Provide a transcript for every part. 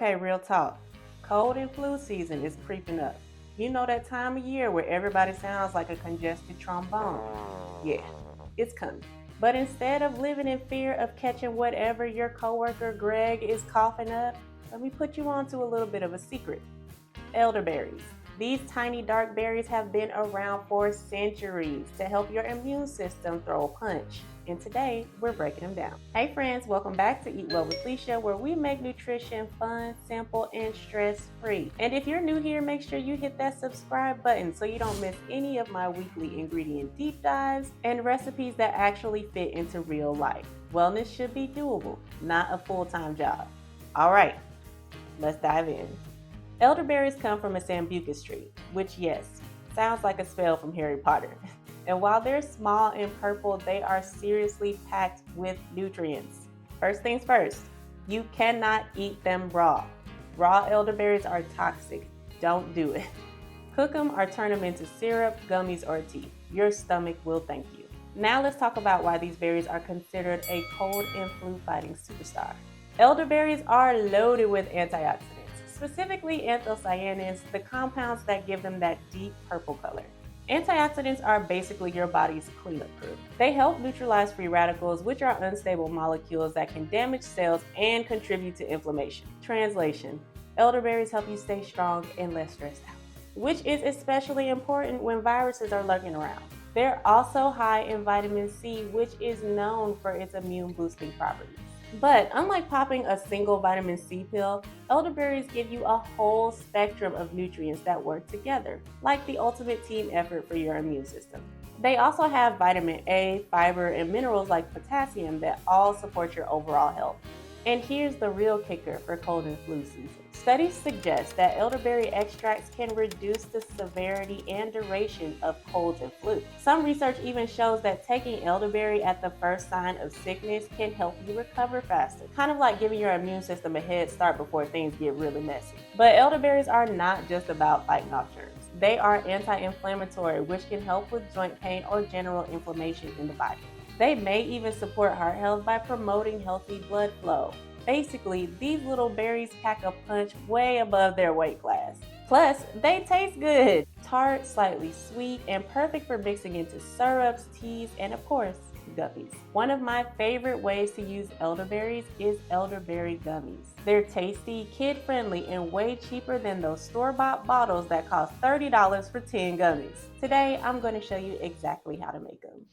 Okay, real talk. Cold and flu season is creeping up. You know that time of year where everybody sounds like a congested trombone. Yeah, it's coming. But instead of living in fear of catching whatever your coworker Greg is coughing up, let me put you on to a little bit of a secret. Elderberries. These tiny dark berries have been around for centuries to help your immune system throw a punch. And today, we're breaking them down. Hey friends, welcome back to Eat Well with Lisha, where we make nutrition fun, simple, and stress-free. And if you're new here, make sure you hit that subscribe button so you don't miss any of my weekly ingredient deep dives and recipes that actually fit into real life. Wellness should be doable, not a full-time job. All right, let's dive in. Elderberries come from a sambucus tree, which, yes, sounds like a spell from Harry Potter. And while they're small and purple, they are seriously packed with nutrients. First things first, you cannot eat them raw. Raw elderberries are toxic. Don't do it. Cook them or turn them into syrup, gummies, or tea. Your stomach will thank you. Now let's talk about why these berries are considered a cold and flu fighting superstar. Elderberries are loaded with antioxidants, specifically anthocyanins, the compounds that give them that deep purple color. Antioxidants are basically your body's cleanup crew. They help neutralize free radicals, which are unstable molecules that can damage cells and contribute to inflammation. Translation: elderberries help you stay strong and less stressed out, which is especially important when viruses are lurking around. They're also high in vitamin C, which is known for its immune boosting properties. But unlike popping a single vitamin C pill, elderberries give you a whole spectrum of nutrients that work together, like the ultimate team effort for your immune system. They also have vitamin A, fiber, and minerals like potassium that all support your overall health. And here's the real kicker for cold and flu season. Studies suggest that elderberry extracts can reduce the severity and duration of colds and flu. Some research even shows that taking elderberry at the first sign of sickness can help you recover faster, kind of like giving your immune system a head start before things get really messy. But elderberries are not just about fighting off germs. They are anti-inflammatory, which can help with joint pain or general inflammation in the body. They may even support heart health by promoting healthy blood flow. Basically, these little berries pack a punch way above their weight class. Plus, they taste good. Tart, slightly sweet, and perfect for mixing into syrups, teas, and of course, gummies. One of my favorite ways to use elderberries is Elderberry Gummies. They're tasty, kid-friendly, and way cheaper than those store-bought bottles that cost $30 for 10 gummies. Today, I'm going to show you exactly how to make them.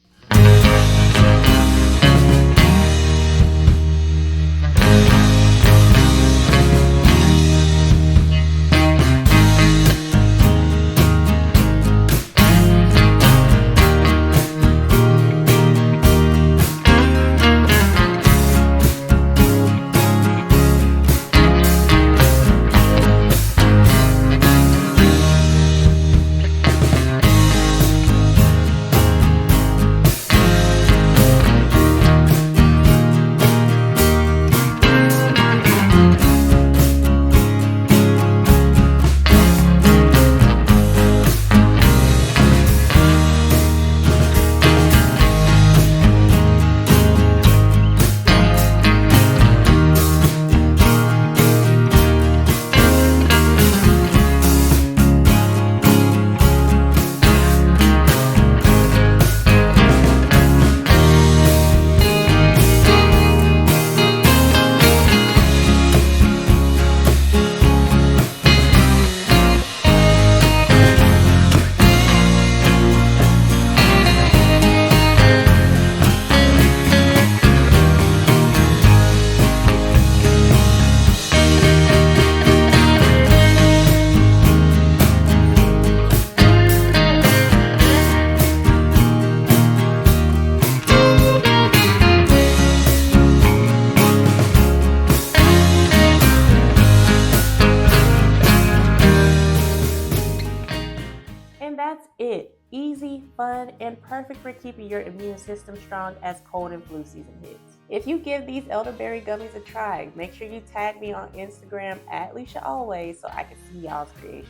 And that's it. Easy, fun, and perfect for keeping your immune system strong as cold and flu season hits. If you give these elderberry gummies a try, make sure you tag me on Instagram at Lisha Always so I can see y'all's creations.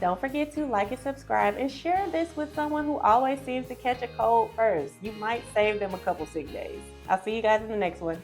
Don't forget to like and subscribe and share this with someone who always seems to catch a cold first. You might save them a couple sick days. I'll see you guys in the next one.